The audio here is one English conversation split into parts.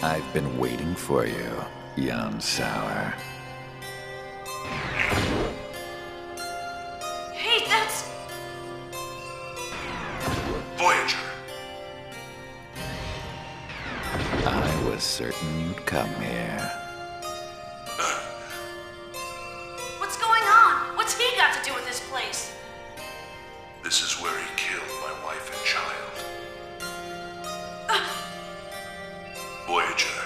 I've been waiting for you, young sour. Hey, that's... Voyager. I was certain you'd come here. What's going on? What's he got to do with this place? This is where he killed my wife and child. Voyager,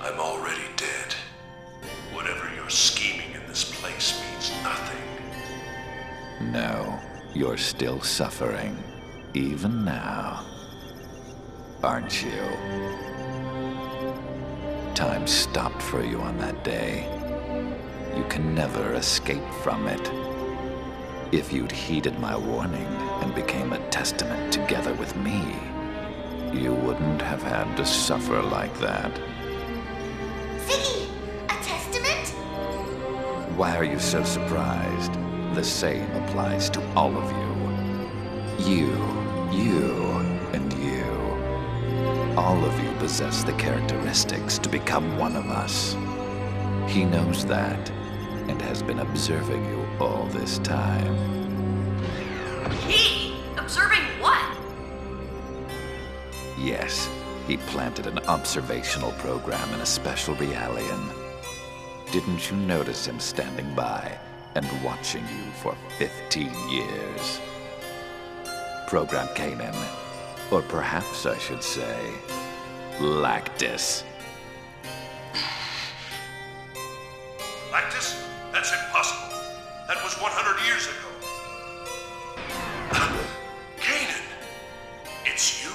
I'm already dead. Whatever you're scheming in this place means nothing. No, you're still suffering, even now. Aren't you? Time stopped for you on that day. You can never escape from it. If you'd heeded my warning and became a testament together with me, you wouldn't have had to suffer like that. Ziggy, a testament? Why are you so surprised? The same applies to all of you. You, and you. All of you possess the characteristics to become one of us. He knows that, and has been observing you all this time. He? Observing what? Yes, he planted an observational program in a special realian. Didn't you notice him standing by and watching you for 15 years? Program Kanan, or perhaps I should say, Lactus. Lactus? That's impossible. That was 100 years ago. Kanan! It's you?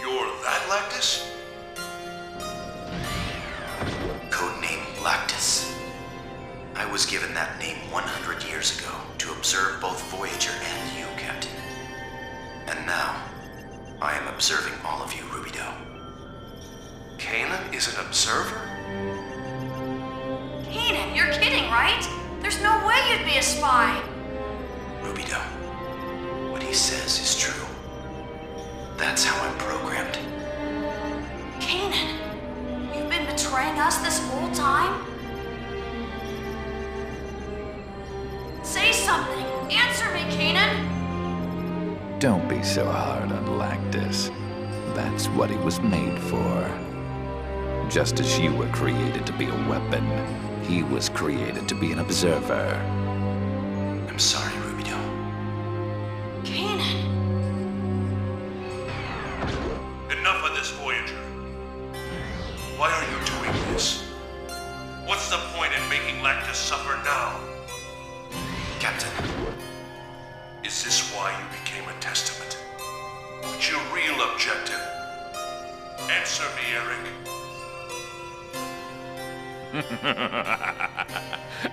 You're that Lactus? Codename Lactus. I was given that name 100 years ago to observe both Voyager and you, Captain. And now, I am observing all of you, Rubido. Kanan is an observer? Kanan, you're kidding, right? There's no way you'd be a spy. Rubido, what he says is true. That's how I'm programmed. Kanan, you've been betraying us this whole time? Say something. Answer me, Kanan. Don't be so hard on Lactus. That's what he was made for. Just as you were created to be a weapon, he was created to be an observer. I'm sorry, Rubido. Kanan. Enough of this, Voyager. Why are you doing this? What's the point in making Lactus suffer now? Captain, Is this why you became a testament? What's your real objective? Answer me, Eric.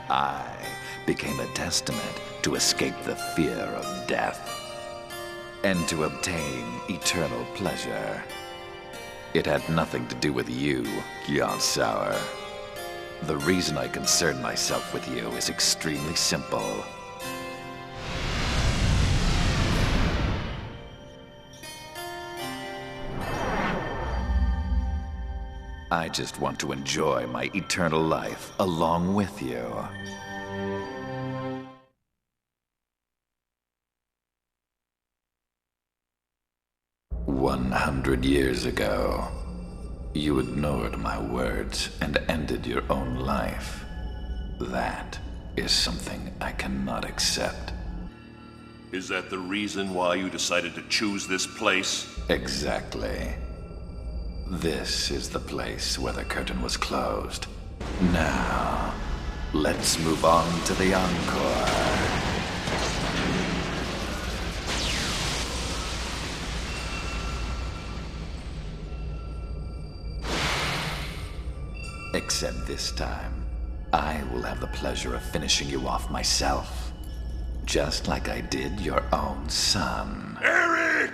I became a testament to escape the fear of death and to obtain eternal pleasure. It had nothing to do with you, Yon Sour. The reason I concern myself with you is extremely simple. I just want to enjoy my eternal life along with you. 100 years ago, you ignored my words and ended your own life. That is something I cannot accept. Is that the reason why you decided to choose this place? Exactly. This is the place where the curtain was closed. Now, let's move on to the encore. Except this time, I will have the pleasure of finishing you off myself. Just like I did your own son. Eric!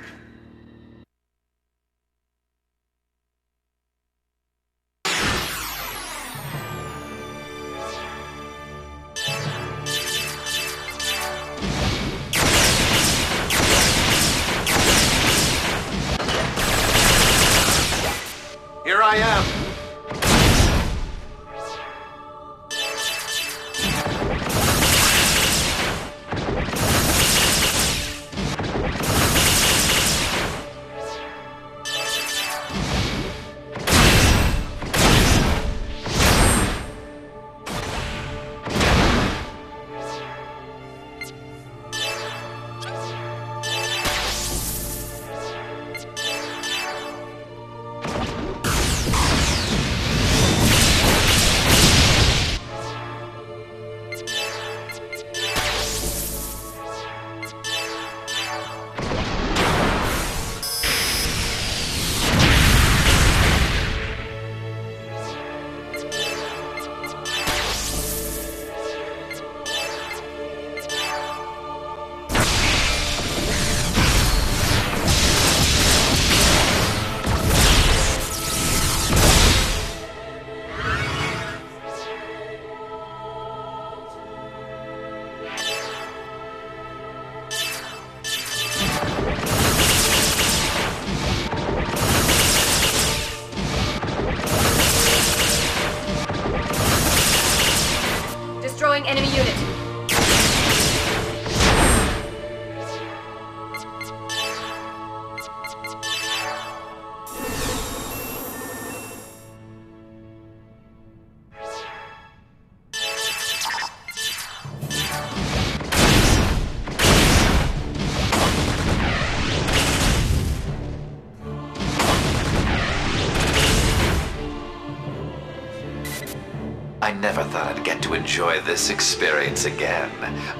I never thought I'd get to enjoy this experience again.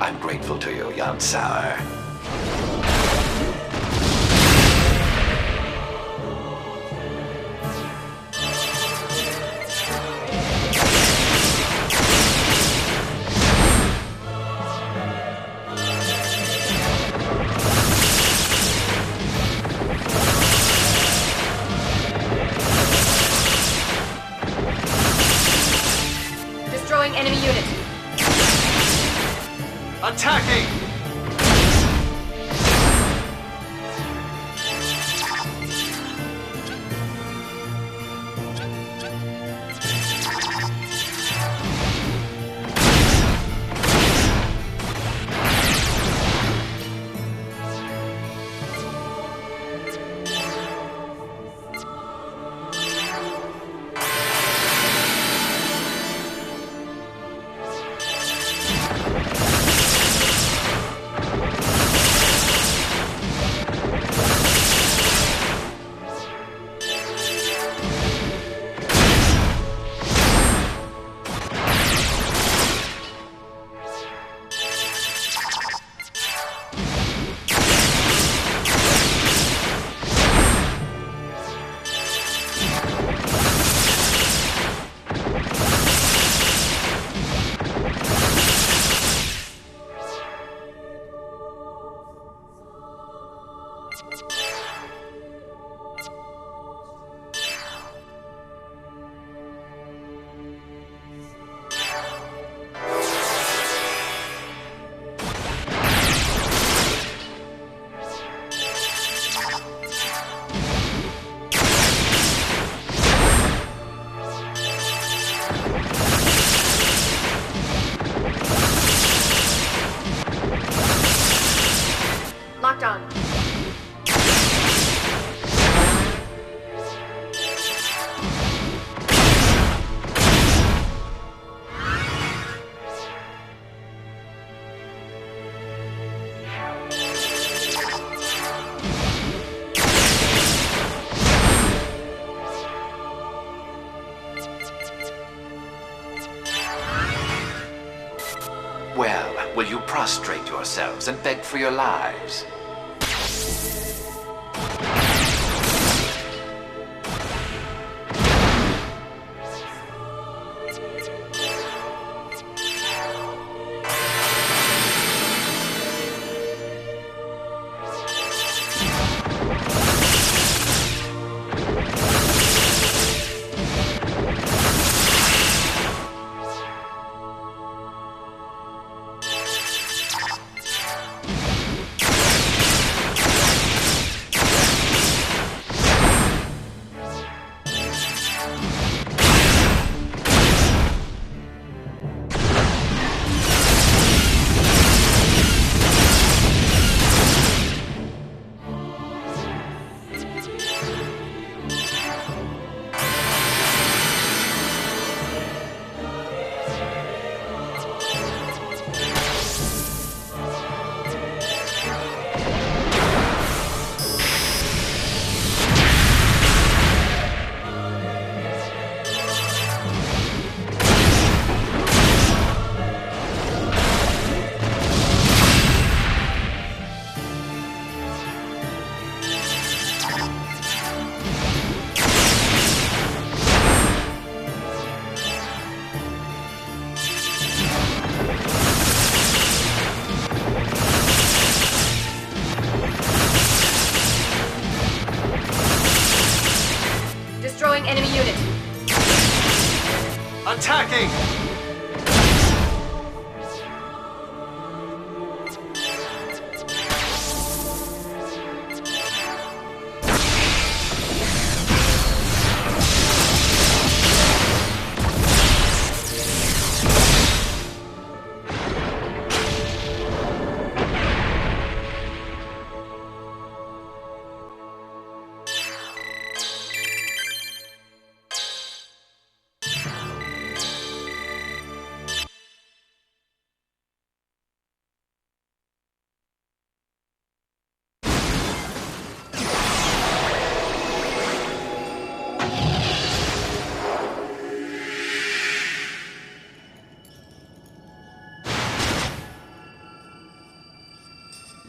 I'm grateful to you, Jan Sauer. Destroying enemy unit. Attacking! Locked on. Well, will you prostrate yourselves and beg for your lives? Destroying enemy unit. Attacking!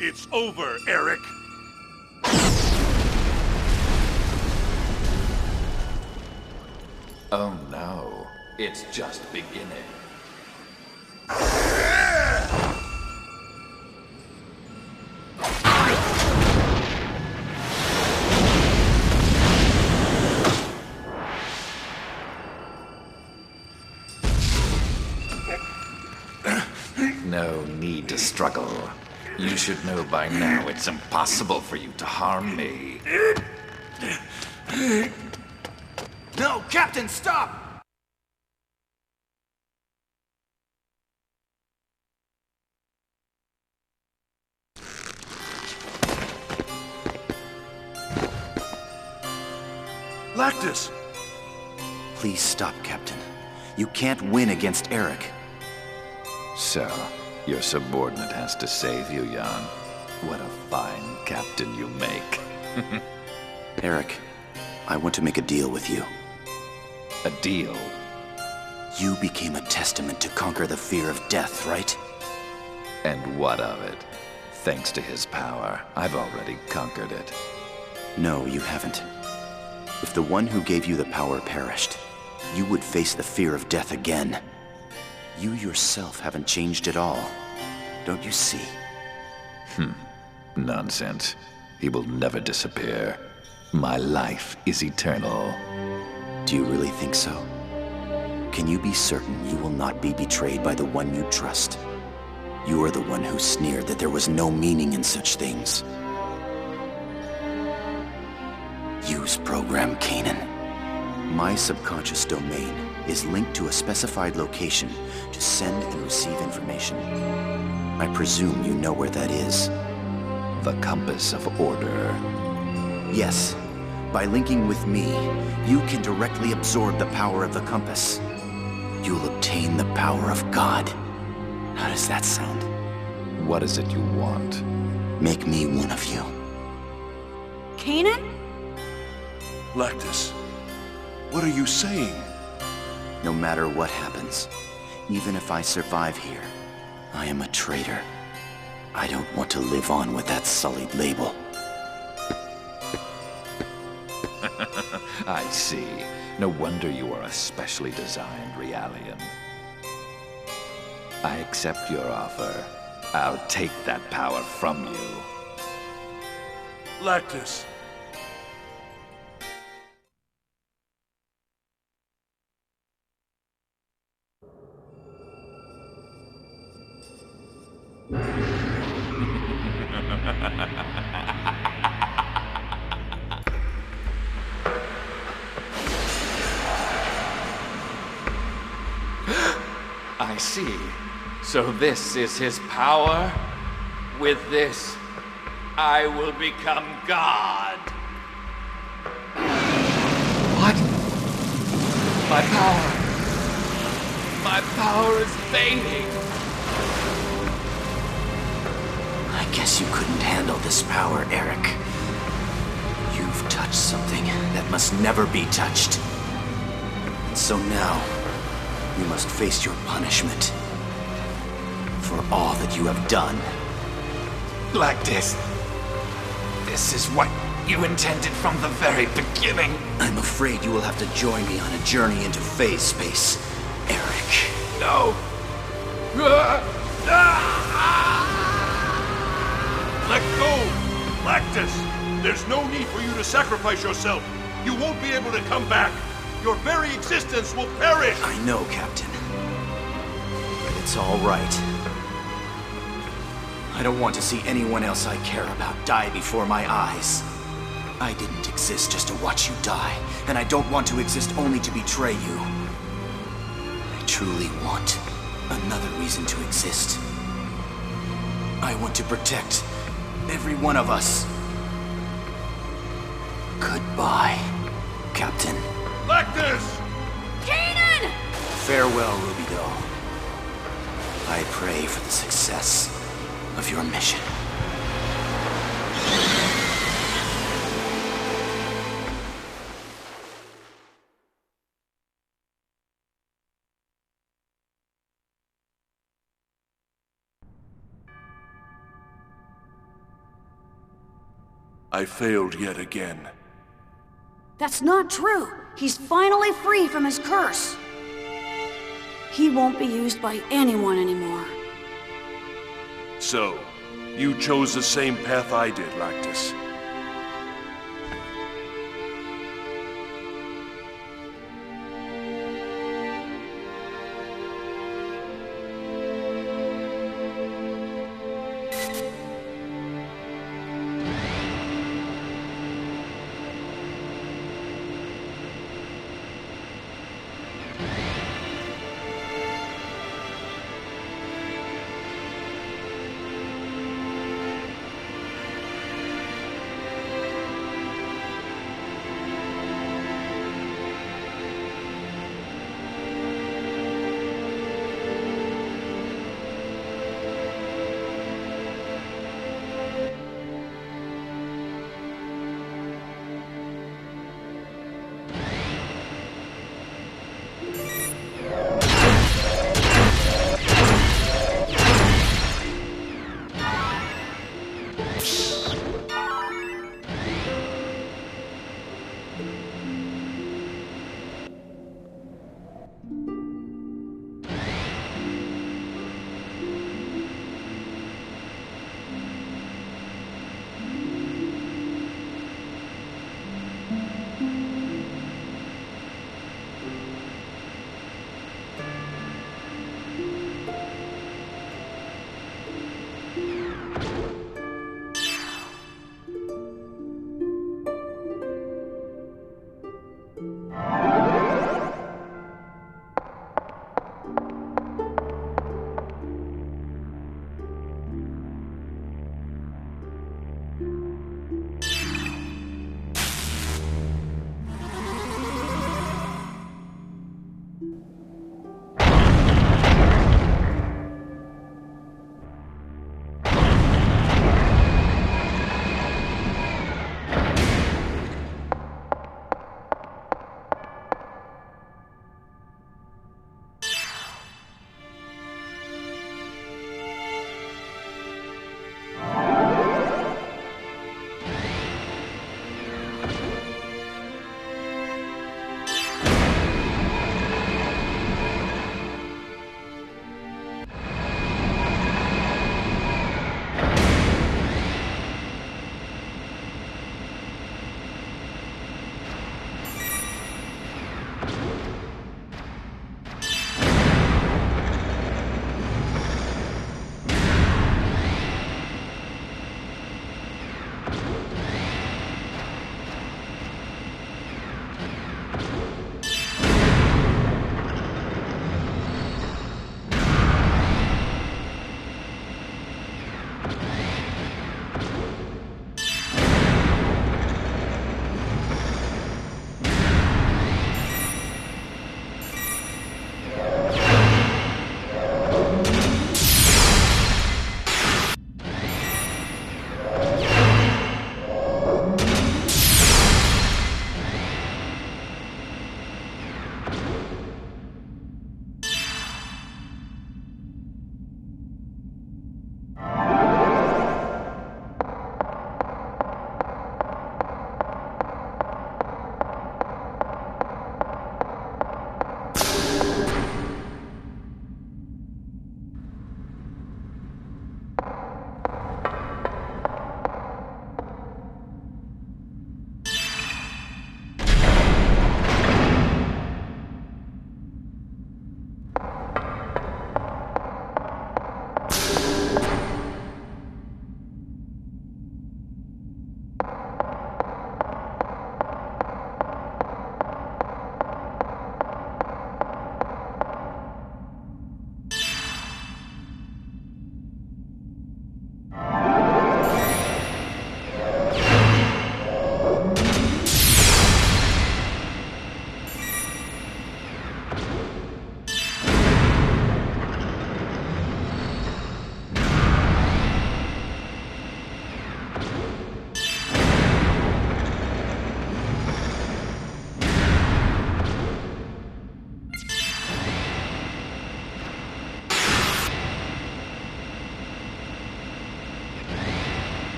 It's over, Eric. Oh no, it's just beginning. No need to struggle. You should know by now it's impossible for you to harm me. No, Captain, stop! Lactus! Please stop, Captain. You can't win against Eric. So, your subordinate has to save you, Jan. What a fine captain you make. Eric, I want to make a deal with you. A deal? You became a testament to conquer the fear of death, right? And what of it? Thanks to his power, I've already conquered it. No, you haven't. If the one who gave you the power perished, you would face the fear of death again. You yourself haven't changed at all. Don't you see? Nonsense. He will never disappear. My life is eternal. Do you really think so? Can you be certain you will not be betrayed by the one you trust? You are the one who sneered that there was no meaning in such things. Use program Kanan. My subconscious domain is linked to a specified location to send and receive information. I presume you know where that is. The compass of order. Yes. By linking with me, you can directly absorb the power of the compass. You'll obtain the power of God. How does that sound? What is it you want? Make me one of you. Kanan? Lactus, what are you saying? No matter what happens, even if I survive here, I am a traitor. I don't want to live on with that sullied label. I see. No wonder you are a specially designed Realian. I accept your offer. I'll take that power from you. Lactus. I see. So this is his power? With this, I will become God. What? My power. My power is fading. I guess you couldn't handle this power, Eric. You've touched something that must never be touched. And so now, you must face your punishment for all that you have done. Lactus, this is what you intended from the very beginning. I'm afraid you will have to join me on a journey into phase space, Eric. No. Let go! Lactus! There's no need for you to sacrifice yourself. You won't be able to come back. Your very existence will perish! I know, Captain. But it's all right. I don't want to see anyone else I care about die before my eyes. I didn't exist just to watch you die, and I don't want to exist only to betray you. I truly want another reason to exist. I want to protect every one of us. Goodbye, Captain. Lactus! Kanan! Farewell, Ruby Doll. I pray for the success of your mission. I failed yet again. That's not true. He's finally free from his curse. He won't be used by anyone anymore. So, you chose the same path I did, Lactus.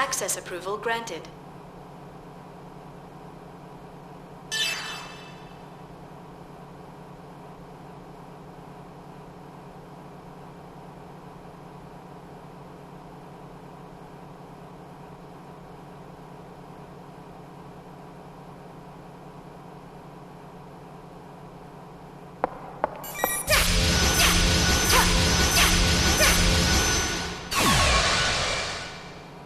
access approval granted.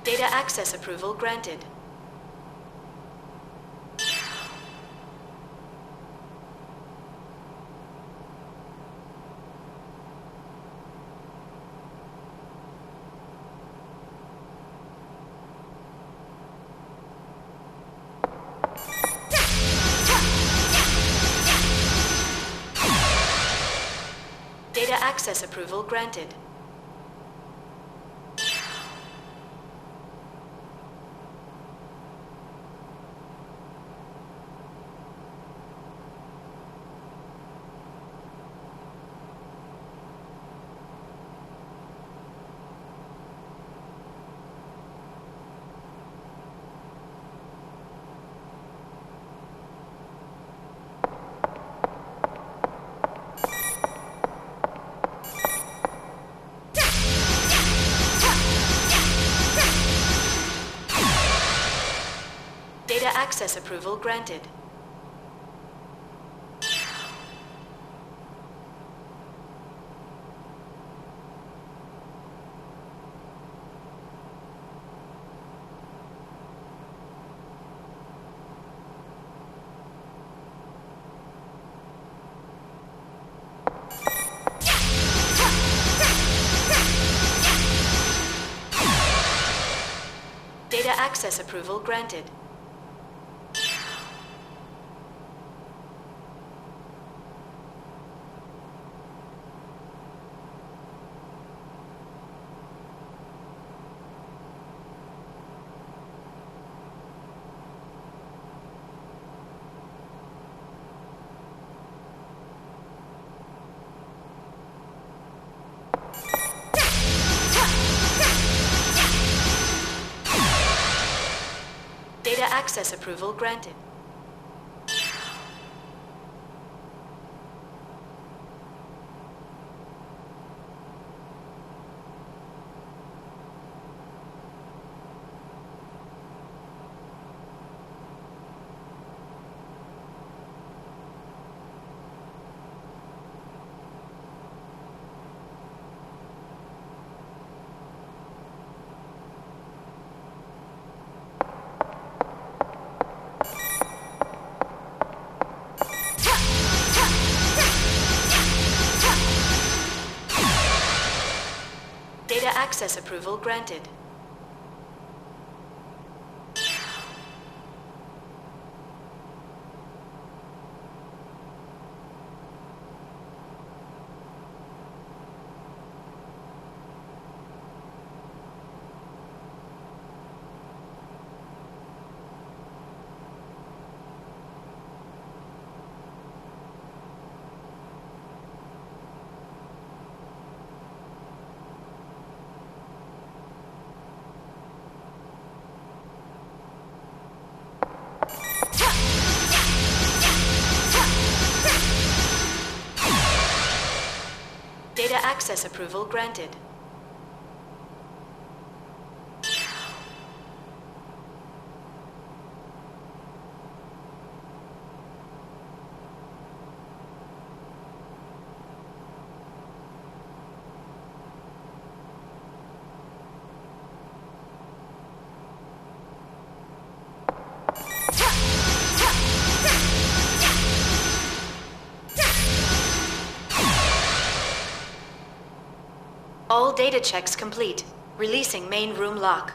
Data access approval granted. Data access approval granted. Data access approval granted. Data access approval granted. Data access approval granted. Data access approval granted. Data access approval granted. All data checks complete. Releasing main room lock.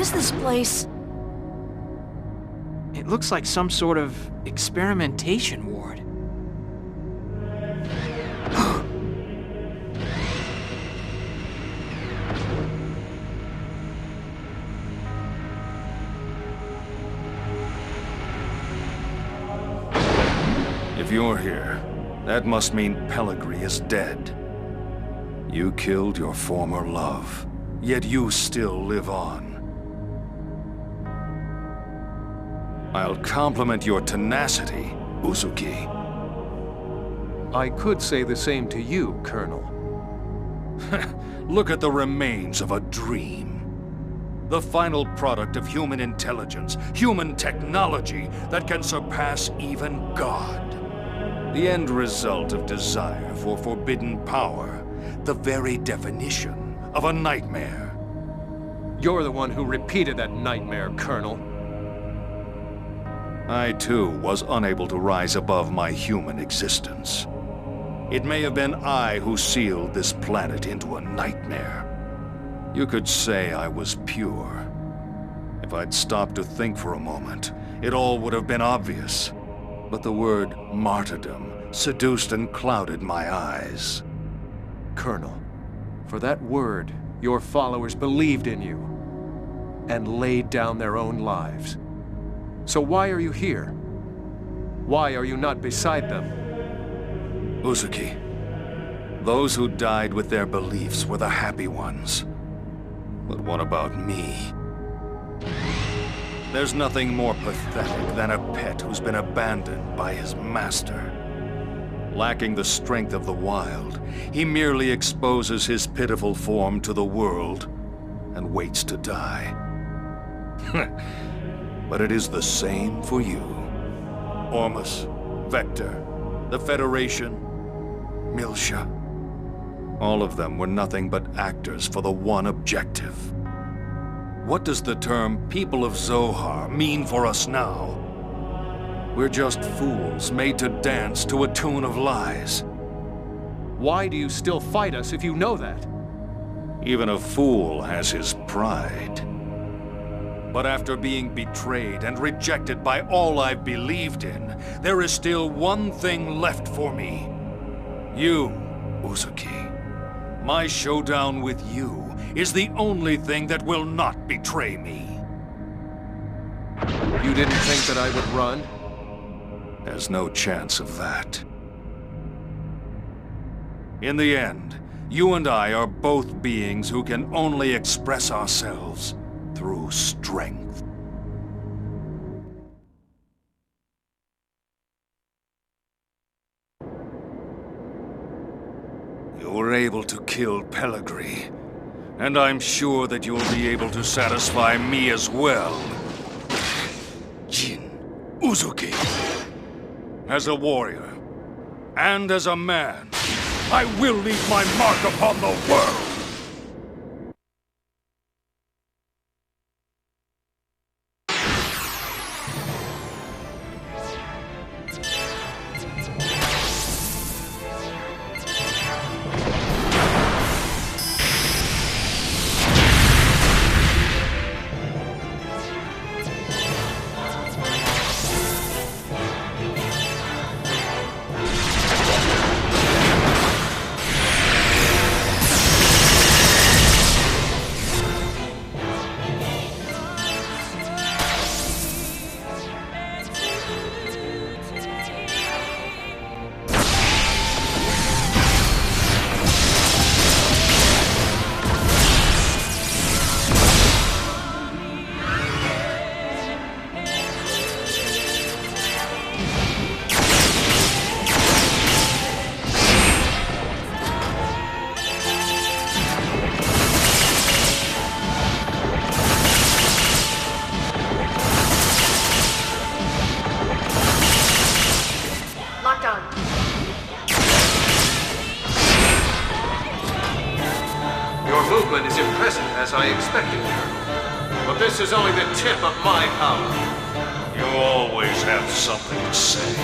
is this place? It looks like some sort of experimentation ward. If you're here, that must mean Pellegrini is dead. You killed your former love, yet you still live on. I'll compliment your tenacity, Uzuki. I could say the same to you, Colonel. Look at the remains of a dream. The final product of human intelligence, human technology that can surpass even God. The end result of desire for forbidden power. The very definition of a nightmare. You're the one who repeated that nightmare, Colonel. I, too, was unable to rise above my human existence. It may have been I who sealed this planet into a nightmare. You could say I was pure. If I'd stopped to think for a moment, it all would have been obvious. But the word martyrdom seduced and clouded my eyes. Colonel, for that word, your followers believed in you and laid down their own lives. So why are you here? Why are you not beside them? Uzuki, those who died with their beliefs were the happy ones. But what about me? There's nothing more pathetic than a pet who's been abandoned by his master. Lacking the strength of the wild, he merely exposes his pitiful form to the world and waits to die. But it is the same for you. Ormus, Vector, the Federation, Miltia. All of them were nothing but actors for the one objective. What does the term People of Zohar mean for us now? We're just fools made to dance to a tune of lies. Why do you still fight us if you know that? Even a fool has his pride. But after being betrayed and rejected by all I've believed in, there is still one thing left for me. You, Uzuki. My showdown with you is the only thing that will not betray me. You didn't think that I would run? There's no chance of that. In the end, you and I are both beings who can only express ourselves through strength. You were able to kill Pellegrini, and I'm sure that you'll be able to satisfy me as well. Jin Uzuki. As a warrior, and as a man, I will leave my mark upon the world! Is impressive as I expected, Colonel. But this is only the tip of my power. You always have something to say.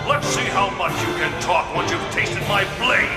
Let's see how much you can talk once you've tasted my blade.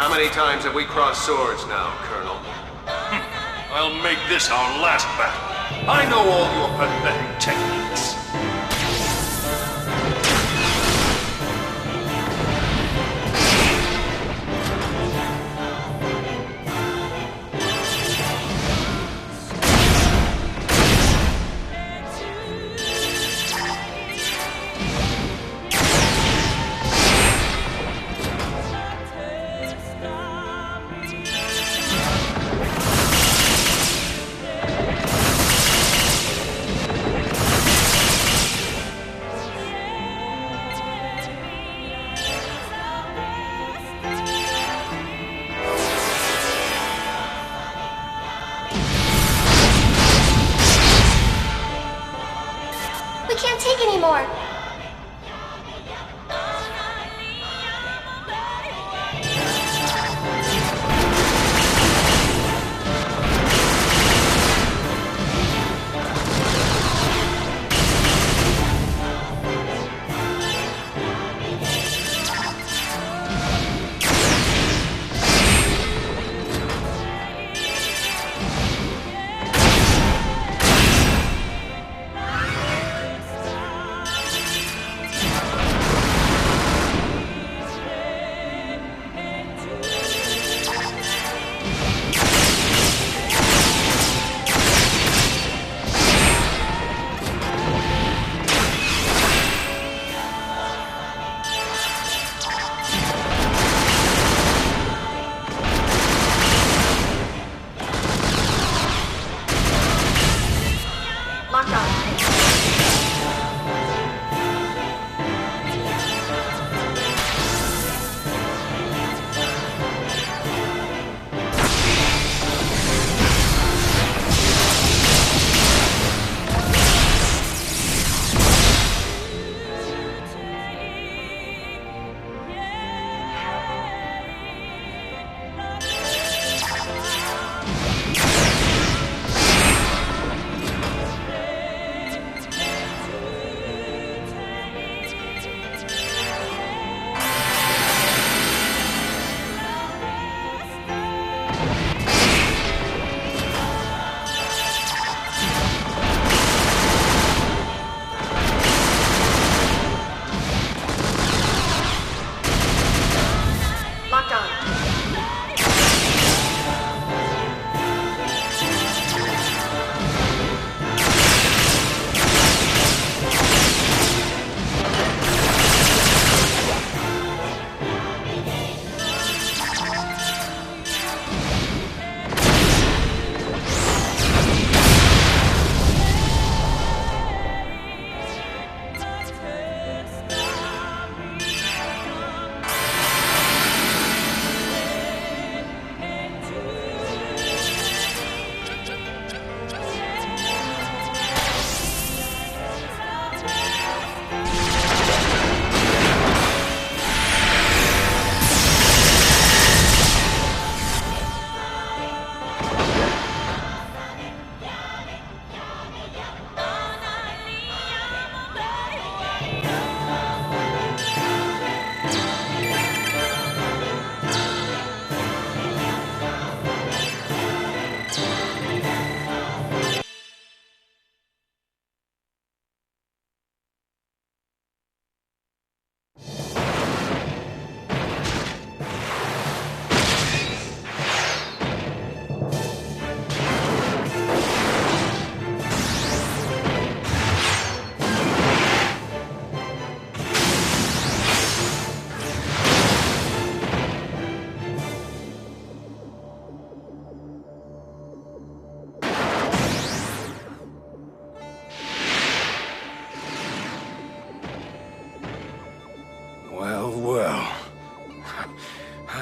How many times have we crossed swords now, Colonel? I'll make this our last battle. I know all your pathetic techniques.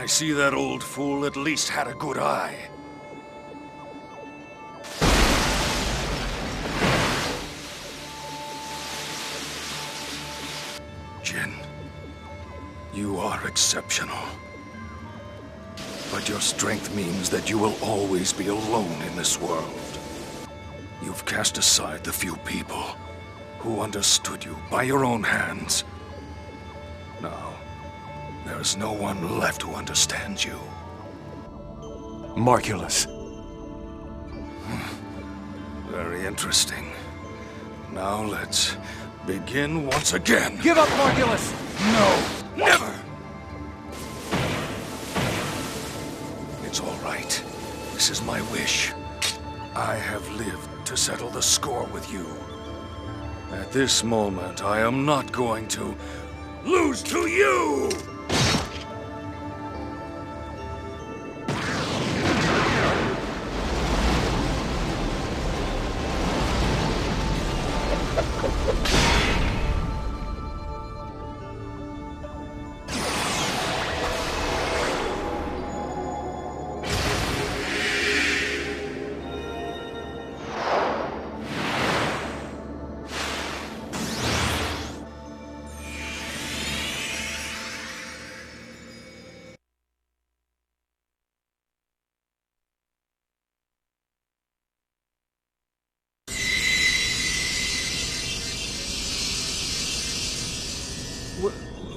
I see that old fool at least had a good eye. Jin, you are exceptional. But your strength means that you will always be alone in this world. You've cast aside the few people who understood you by your own hands. Now, there are There's no one left who understands you. Marculus. Very interesting. Now let's begin once again. Give up, Marculus! No, never! It's all right. This is my wish. I have lived to settle the score with you. At this moment, I am not going to lose to you!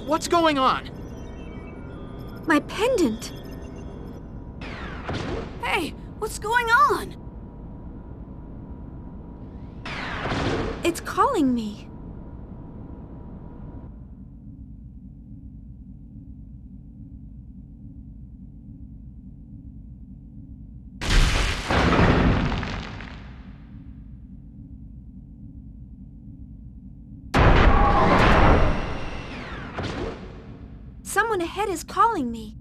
What's going on? My pendant! Hey, what's going on? It's calling me. Someone ahead is calling me.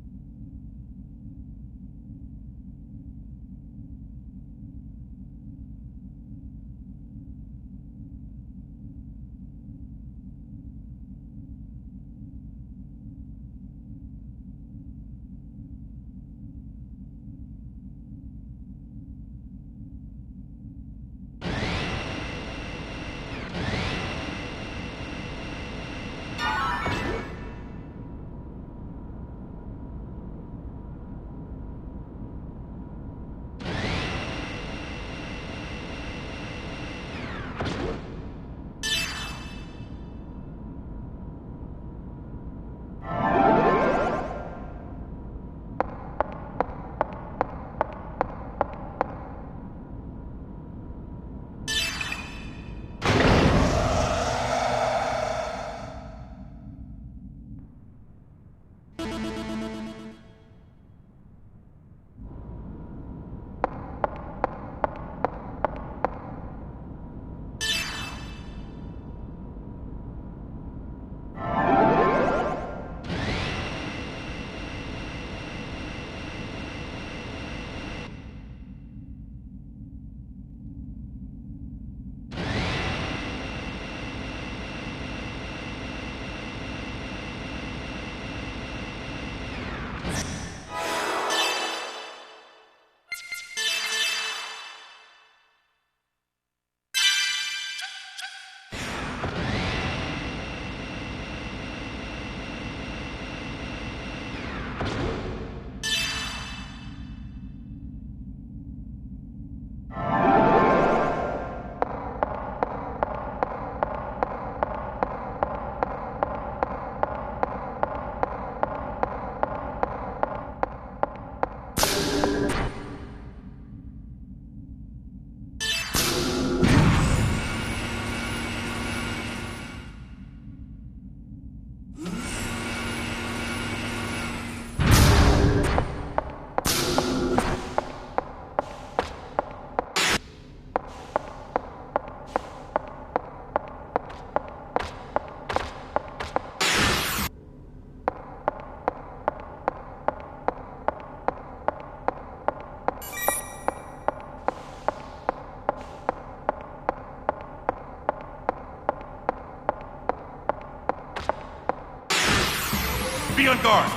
Be on guard!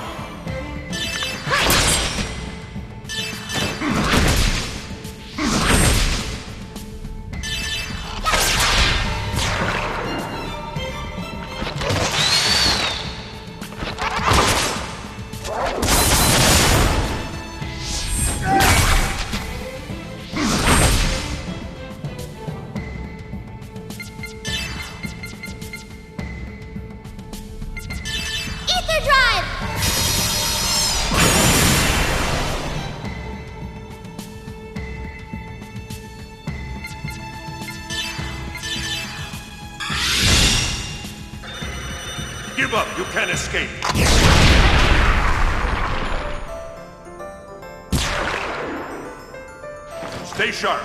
Ether drive! Give up, you can't escape. Stay sharp.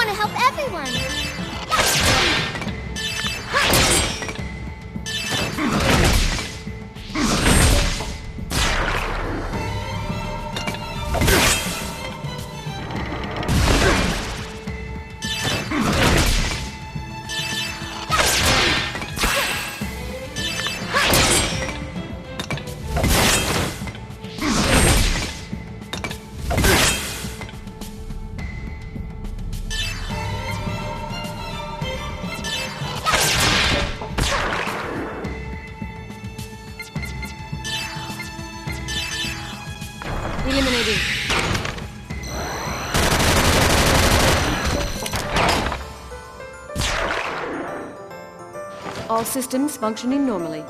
want to help everyone. Eliminating. All systems functioning normally.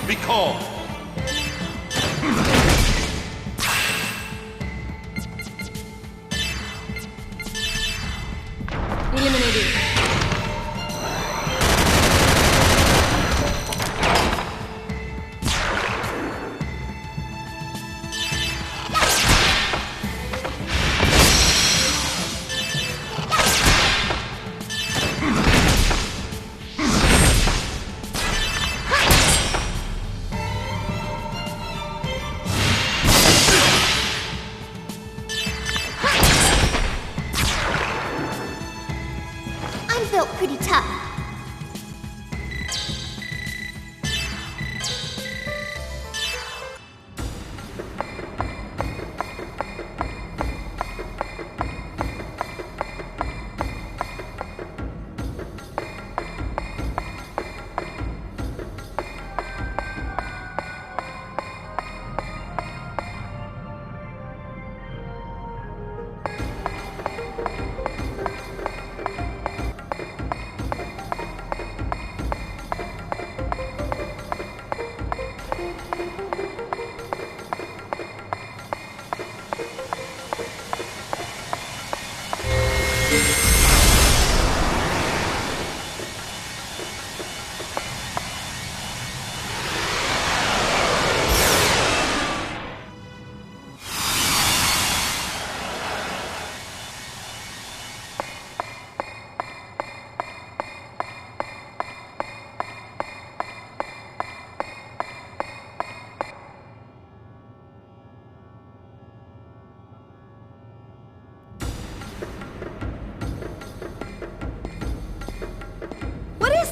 Be calm. Eliminating. Built pretty tough.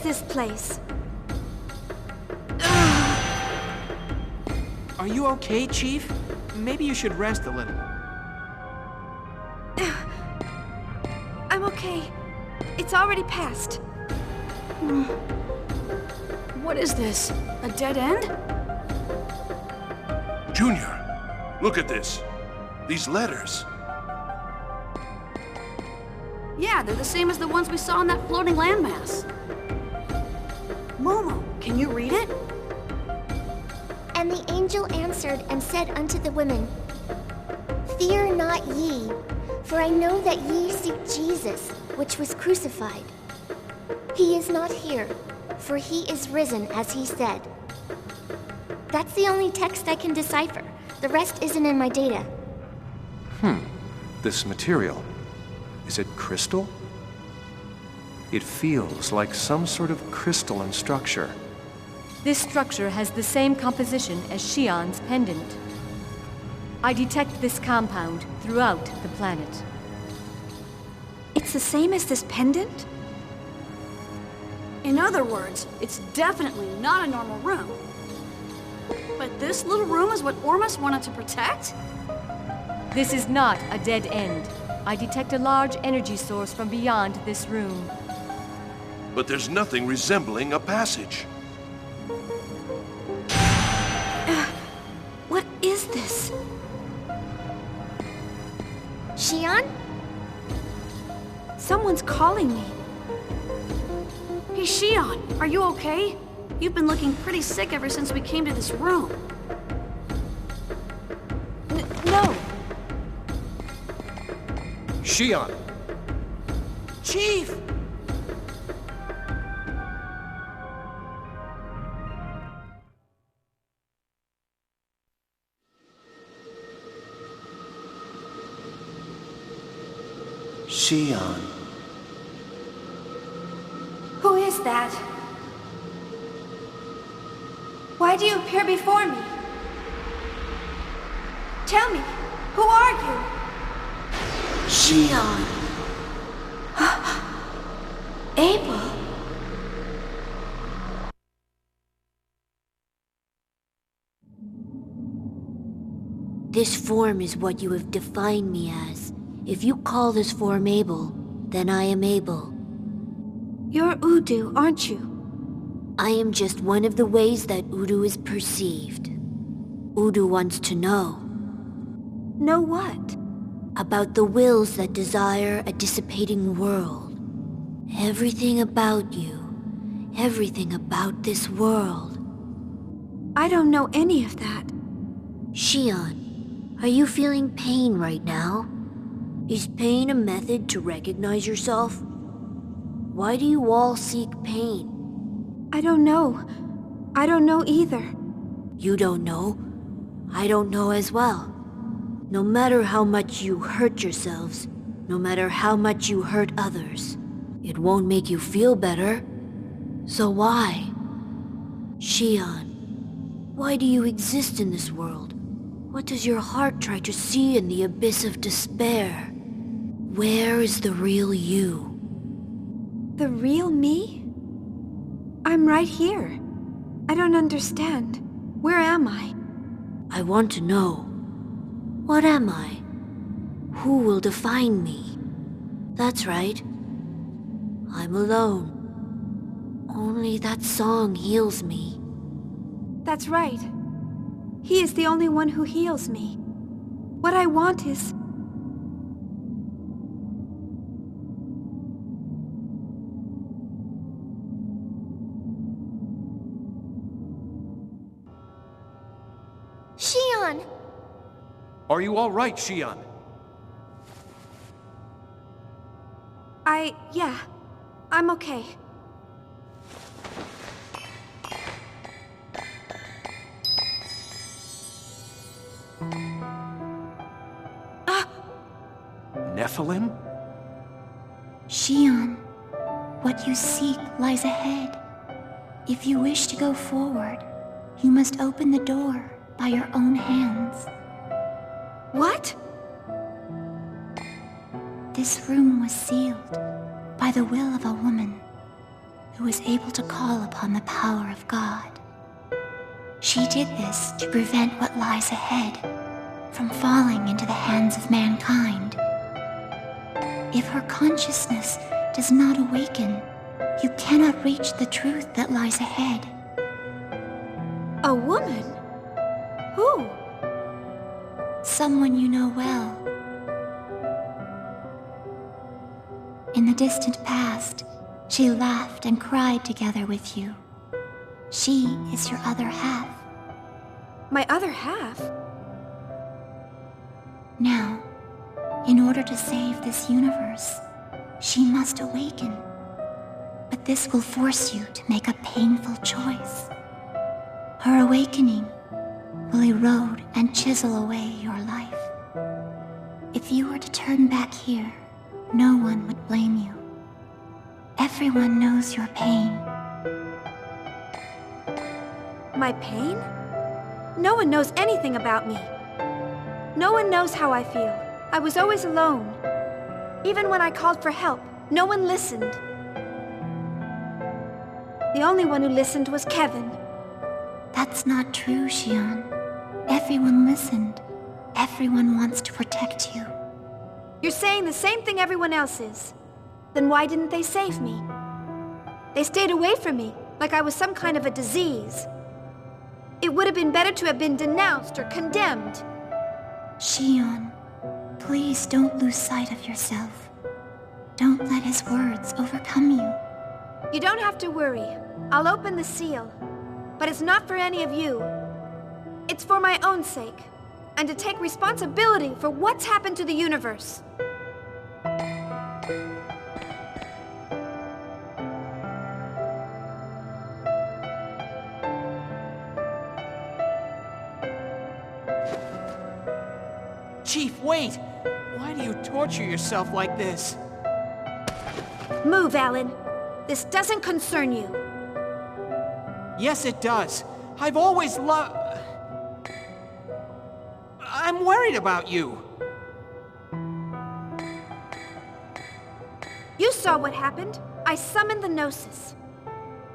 This place. Are you okay, Chief? Maybe you should rest a little. I'm okay. It's already passed. What is this? A dead end? Junior, look at this. These letters. Yeah, they're the same as the ones we saw in that floating landmass. Momo, can you read it? And the angel answered and said unto the women, Fear not ye, for I know that ye seek Jesus, which was crucified. He is not here, for he is risen, as he said. That's the only text I can decipher. The rest isn't in my data. This material, is it crystal? It feels like some sort of crystalline structure. This structure has the same composition as Shion's pendant. I detect this compound throughout the planet. It's the same as this pendant? In other words, it's definitely not a normal room. But that this little room is what Ormus wanted to protect? This is not a dead end. I detect a large energy source from beyond this room. But there's nothing resembling a passage. What is this? Shion? Someone's calling me. Hey, Shion, are you okay? You've been looking pretty sick ever since we came to this room. No. Shion! Chief! Shion. Who is that? Why do you appear before me? Tell me, who are you? Shion. Abel? This form is what you have defined me as. If you call this form Abel, then I am Abel. You're Udu, aren't you? I am just one of the ways that Udu is perceived. Udu wants to know. Know what? About the wills that desire a dissipating world. Everything about you. Everything about this world. I don't know any of that. Shion, are you feeling pain right now? Is pain a method to recognize yourself? Why do you all seek pain? I don't know. I don't know either. You don't know? I don't know as well. No matter how much you hurt yourselves, no matter how much you hurt others, it won't make you feel better. So why? Shion, why do you exist in this world? What does your heart try to see in the abyss of despair? Where is the real you? The real me? I'm right here. I don't understand. Where am I? I want to know. What am I? Who will define me? That's right. I'm alone. Only that song heals me. That's right. He is the only one who heals me. What I want is... Shion! Are you all right, Shion? Yeah. I'm okay. Nephilim? Shion, what you seek lies ahead. If you wish to go forward, you must open the door by your own hands. What? This room was sealed by the will of a woman who was able to call upon the power of God. She did this to prevent what lies ahead from falling into the hands of mankind. If her consciousness does not awaken, you cannot reach the truth that lies ahead. A woman? Who? Someone you know well. In the distant past, she laughed and cried together with you. She is your other half. My other half? Now, in order to save this universe, she must awaken. But this will force you to make a painful choice. Her awakening will erode and chisel away your life. If you were to turn back here, no one would blame you. Everyone knows your pain. My pain? No one knows anything about me. No one knows how I feel. I was always alone. Even when I called for help, no one listened. The only one who listened was Kevin. That's not true, Shion. Everyone listened. Everyone wants to protect you. You're saying the same thing everyone else is. Then why didn't they save me? They stayed away from me, like I was some kind of a disease. It would have been better to have been denounced or condemned. Shion, please don't lose sight of yourself. Don't let his words overcome you. You don't have to worry. I'll open the seal. But it's not for any of you. It's for my own sake, and to take responsibility for what's happened to the universe. Chief, wait! Why do you torture yourself like this? Move, Alan. This doesn't concern you. Yes, it does. I've always loved... I'm worried about you. You saw what happened. I summoned the Gnosis.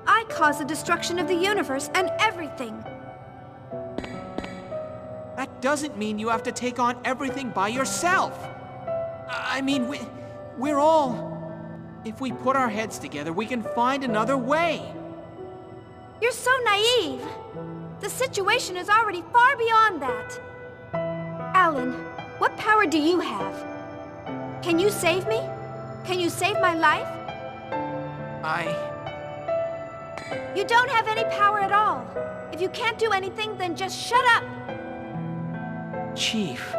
I caused the destruction of the universe and everything. That doesn't mean you have to take on everything by yourself. I mean, we're all... If we put our heads together, we can find another way. You're so naive. The situation is already far beyond that. Alan, what power do you have? Can you save me? Can you save my life? You don't have any power at all. If you can't do anything, then just shut up. Chief.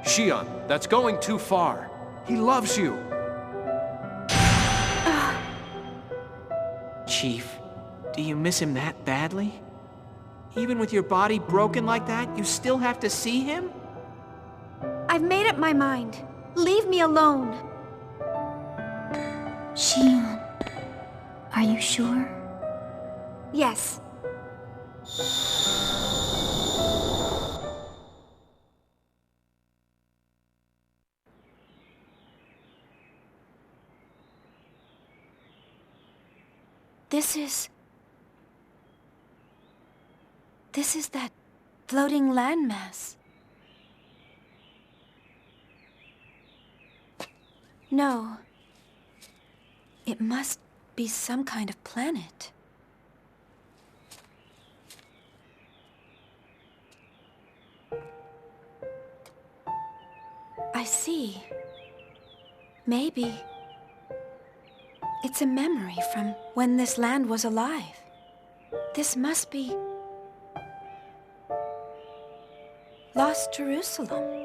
Shion, that's going too far. He loves you. Chief, do you miss him that badly? Even with your body broken like that, you still have to see him? I've made up my mind. Leave me alone. Shion, are you sure? Yes. This is that floating landmass. No. It must be some kind of planet. I see. Maybe it's a memory from when this land was alive. This must be Lost Jerusalem.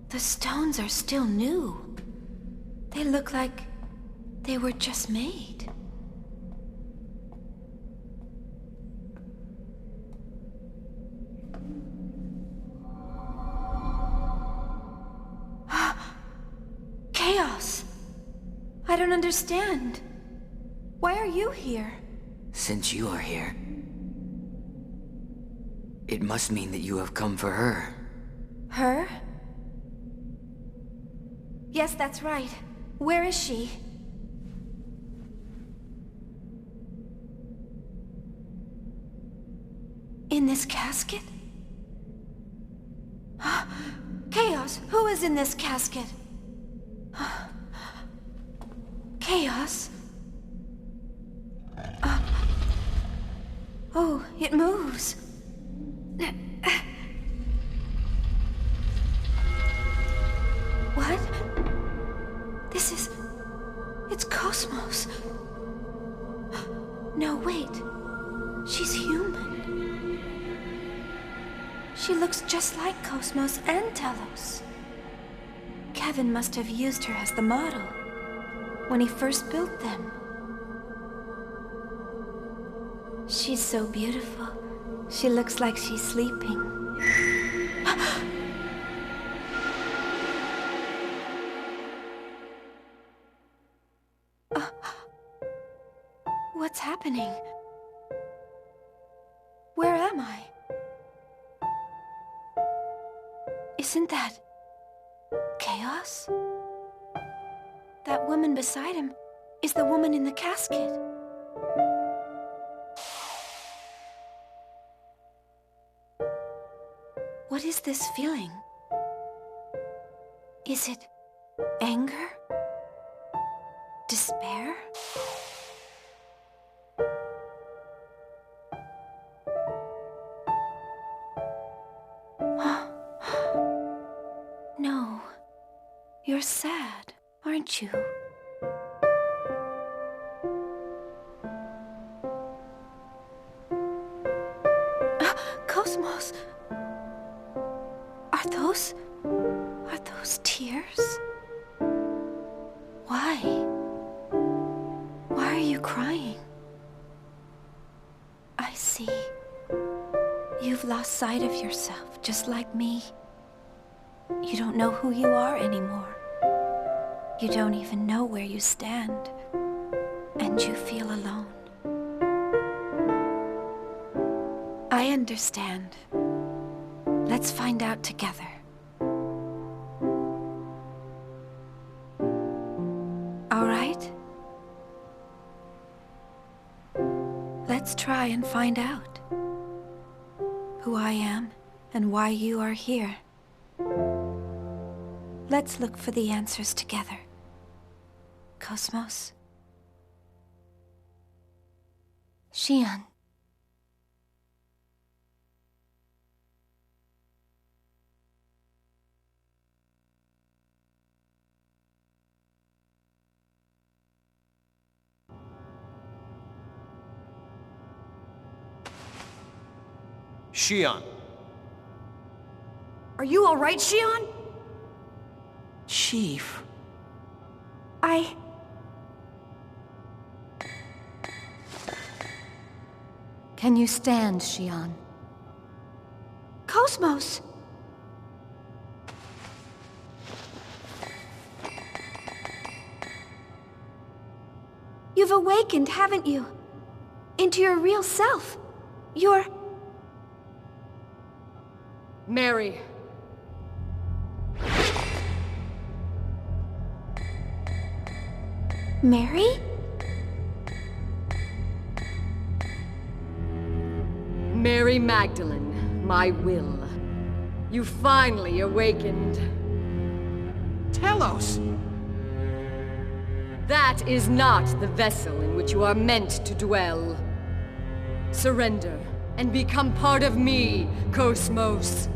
The stones are still new. They look like they were just made. Chaos! I don't understand. Why are you here? Since you are here, it must mean that you have come for her. Her? Yes, that's right. Where is she? In this casket? Chaos, who is in this casket? Chaos? Oh, it moves. What? It's Kosmos. No, wait. She's human. She looks just like Kosmos and Telos. Kevin must have used her as the model when he first built them. She's so beautiful. She looks like she's sleeping. What's happening? Where am I? Isn't that chaos? That woman beside him is the woman in the casket. What is this feeling? Is it anger? Despair? No. You're sad, aren't you? Kosmos! Are those tears? Why? Why are you crying? I see. You've lost sight of yourself, just like me. You don't know who you are anymore. You don't even know where you stand. And you feel alone. I understand. Let's find out together. All right? Let's try and find out who I am and why you are here. Let's look for the answers together. Kosmos. Shion. Shion. Are you all right, Shion? Chief. Can you stand, Shion? Kosmos! You've awakened, haven't you? Into your real self. You're... Mary. Mary? Mary Magdalene, my will. You finally awakened. Telos! That is not the vessel in which you are meant to dwell. Surrender and become part of me, Kosmos.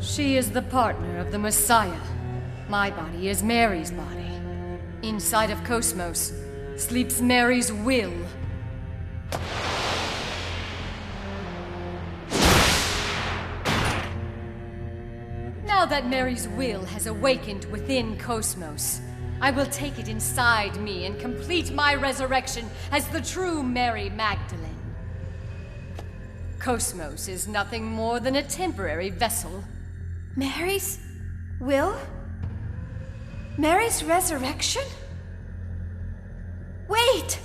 She is the partner of the Messiah. My body is Mary's body. Inside of Kosmos sleeps Mary's will. Now that Mary's will has awakened within Kosmos, I will take it inside me and complete my resurrection as the true Mary Magdalene. Kosmos is nothing more than a temporary vessel. Mary's Will? Mary's resurrection? Wait!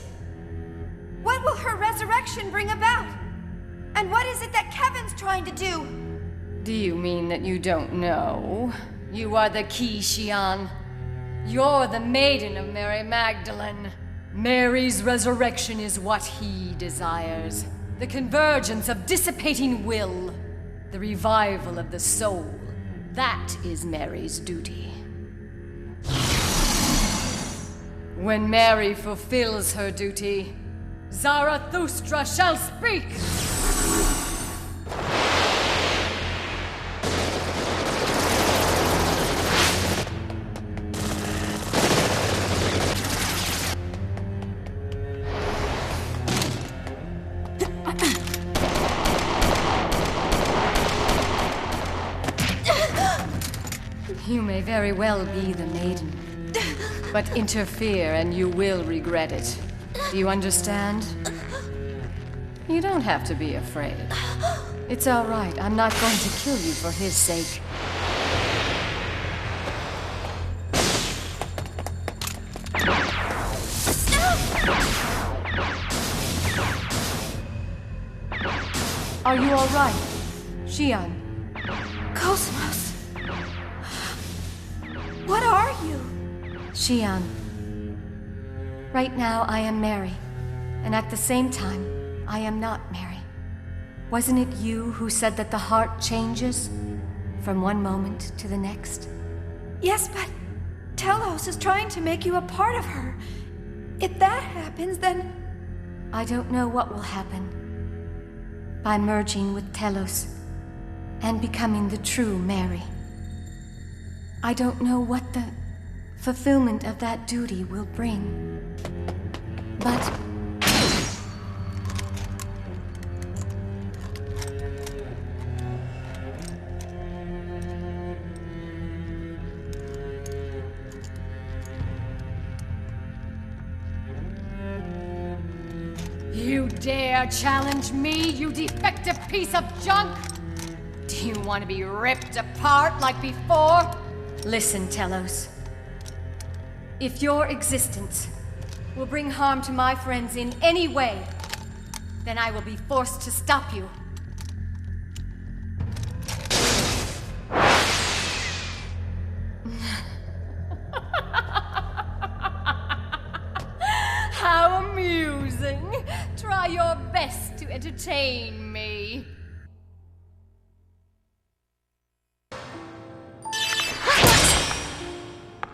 What will her resurrection bring about? And what is it that Kevin's trying to do? Do you mean that you don't know? You are the key, Shion. You're the maiden of Mary Magdalene. Mary's resurrection is what he desires. The convergence of dissipating will. The revival of the soul. That is Mary's duty. When Mary fulfills her duty, Zarathustra shall speak! You may very well be the maiden, but interfere and you will regret it. Do you understand? You don't have to be afraid. It's all right. I'm not going to kill you for his sake. Are you all right, Shion? Kosmos. What are you? Shion. Right now, I am Mary. And at the same time, I am not Mary. Wasn't it you who said that the heart changes from one moment to the next? Yes, but Telos is trying to make you a part of her. If that happens, then... I don't know what will happen. By merging with Telos and becoming the true Mary. I don't know what the fulfillment of that duty will bring. But... You dare challenge me, you defective piece of junk? Do you want to be ripped apart like before? Listen, Telos. If your existence will bring harm to my friends in any way, then I will be forced to stop you. How amusing! Try your best to entertain me.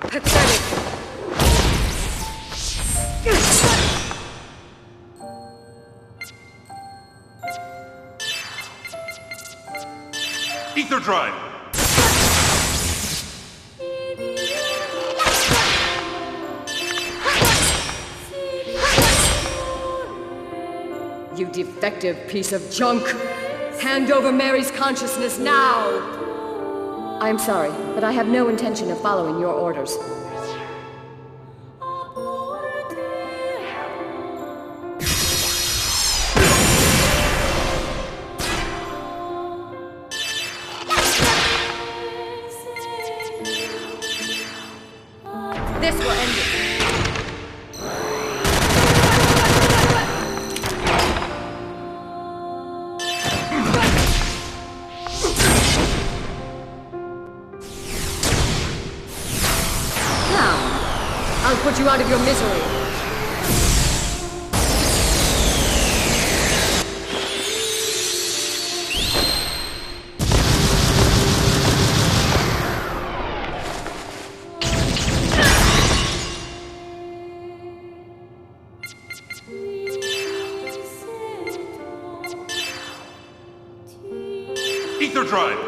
Pathetic. Ether drive! You defective piece of junk! Hand over Mary's consciousness now! I'm sorry, but I have no intention of following your orders. This will end it. I'll put you out of your misery. Ether drive!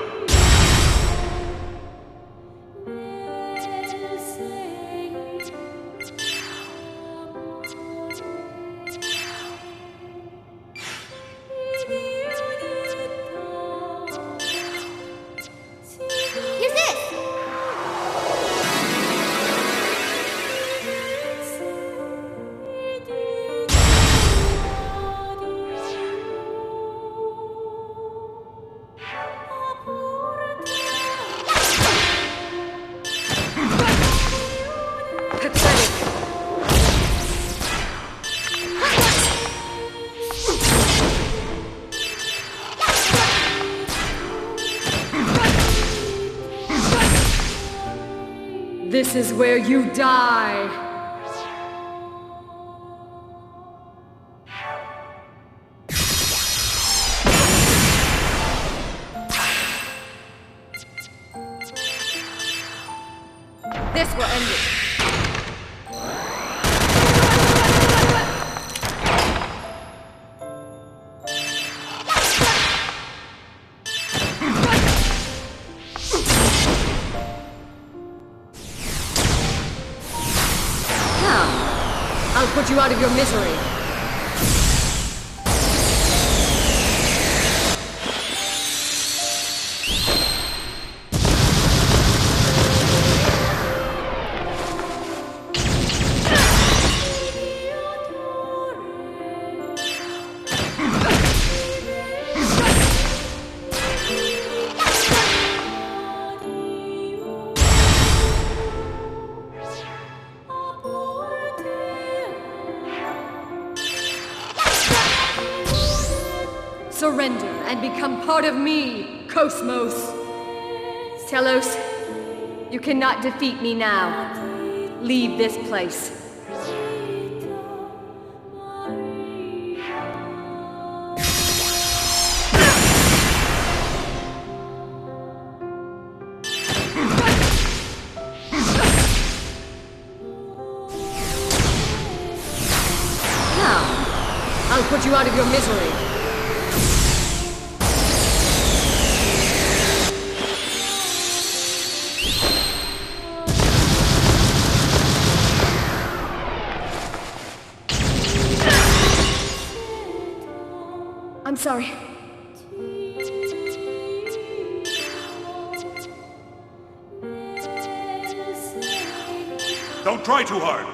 This is where you die! This will end it. I'll put you out of your misery. Surrender and become part of me, Kosmos. Telos, you cannot defeat me now. Leave this place. Now, I'll put you out of your misery. I'm sorry. Don't try too hard.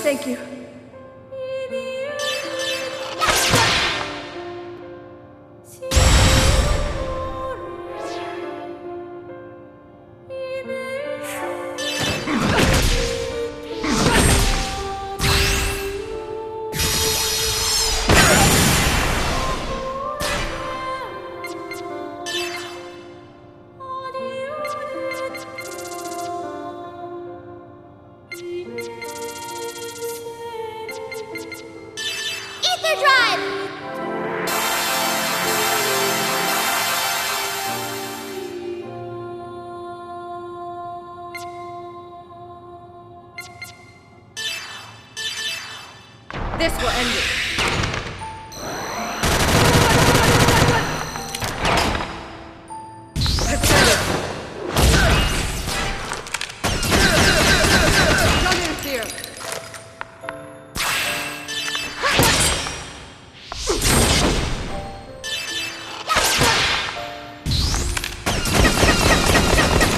Thank you. This will end it. Pathetic. Don't interfere.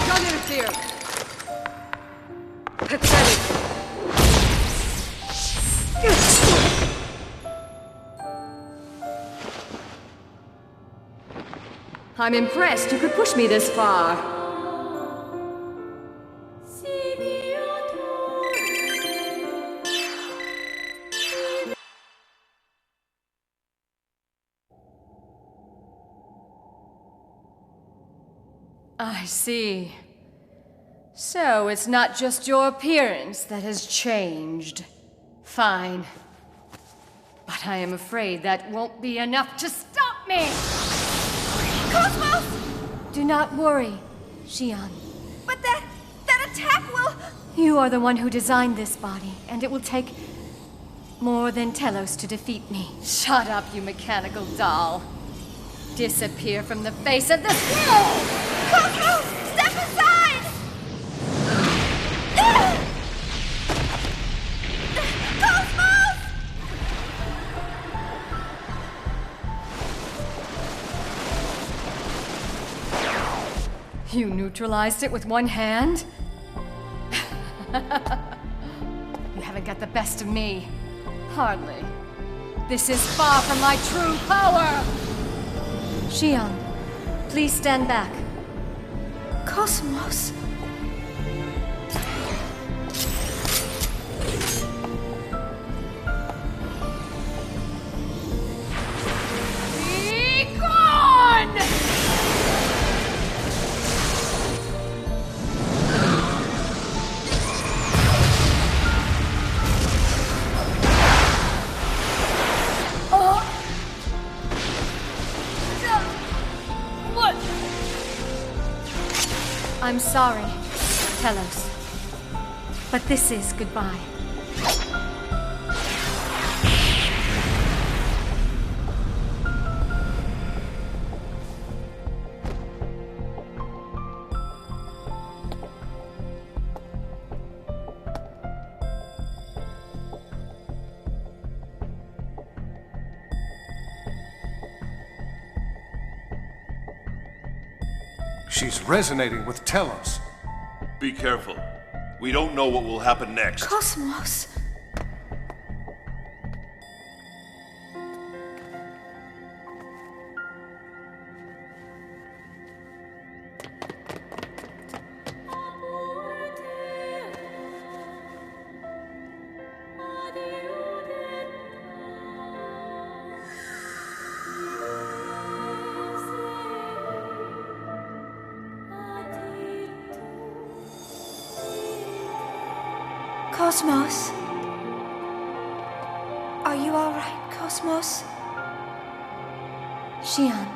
Don't interfere. Pathetic. I'm impressed you could push me this far. I see. So it's not just your appearance that has changed. Fine. But I am afraid that won't be enough to stop me! Kosmos! Do not worry, Shion. But that attack will... You are the one who designed this body, and it will take more than Telos to defeat me. Shut up, you mechanical doll. Disappear from the face of this world! Kosmos! Step aside! Kosmos! You neutralized it with one hand? You haven't got the best of me. Hardly. This is far from my true power! Shion, please stand back. Kosmos. Be gone! I'm sorry, Telos. But this is goodbye. She's resonating with Telos. Be careful. We don't know what will happen next. Kosmos. Kosmos. Are you all right, Kosmos? Shion.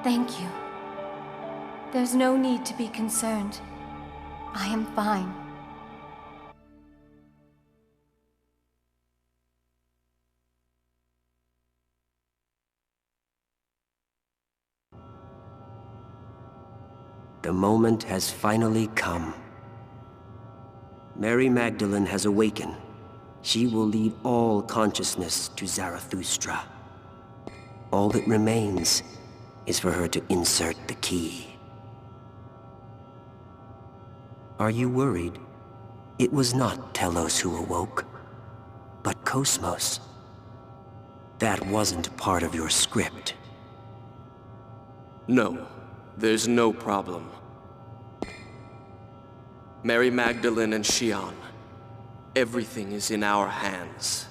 Thank you. There's no need to be concerned. I am fine. The moment has finally come. Mary Magdalene has awakened. She will lead all consciousness to Zarathustra. All that remains is for her to insert the key. Are you worried? It was not Telos who awoke, but Kosmos. That wasn't part of your script. No. There's no problem. Mary Magdalene and Shion, everything is in our hands.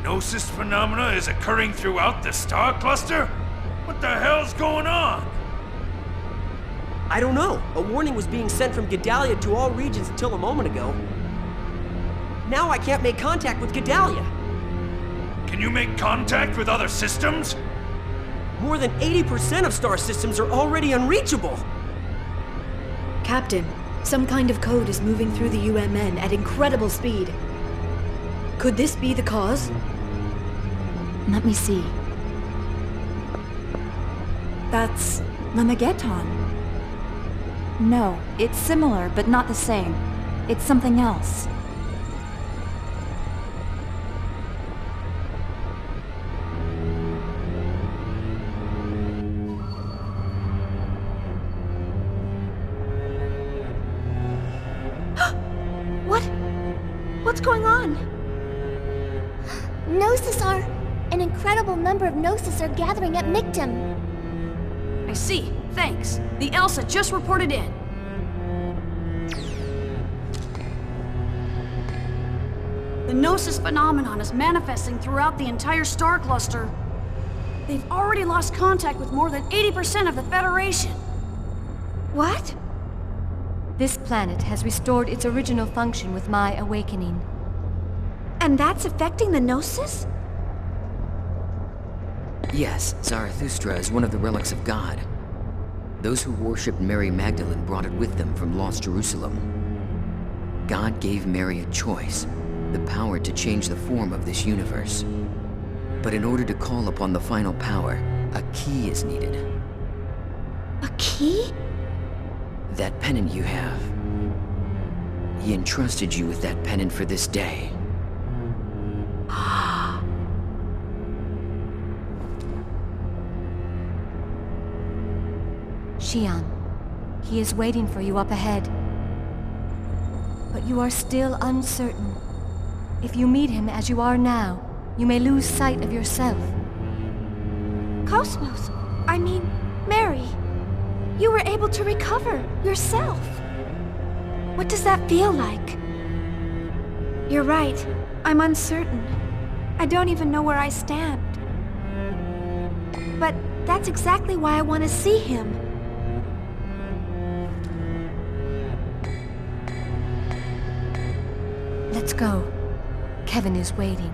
Gnosis phenomena is occurring throughout the star cluster? What the hell's going on? I don't know. A warning was being sent from Gedalia to all regions until a moment ago. Now I can't make contact with Gedalia. Can you make contact with other systems? More than 80% of star systems are already unreachable. Captain, some kind of code is moving through the UMN at incredible speed. Could this be the cause? Let me see. That's Namageton. No, it's similar, but not the same. It's something else. What's going on? Gnosis are... An incredible number of Gnosis are gathering at Mictum. I see. Thanks. The Elsa just reported in. The Gnosis phenomenon is manifesting throughout the entire star cluster. They've already lost contact with more than 80% of the Federation. What? This planet has restored its original function with my awakening. And that's affecting the Gnosis? Yes, Zarathustra is one of the relics of God. Those who worshipped Mary Magdalene brought it with them from lost Jerusalem. God gave Mary a choice, the power to change the form of this universe. But in order to call upon the final power, a key is needed. A key? That pennant you have. He entrusted you with that pennant for this day. Shion, he is waiting for you up ahead. But you are still uncertain. If you meet him as you are now, you may lose sight of yourself. Kosmos, I mean, Mary, you were able to recover yourself. What does that feel like? You're right, I'm uncertain. I don't even know where I stand. But that's exactly why I want to see him. Let's go. Kevin is waiting.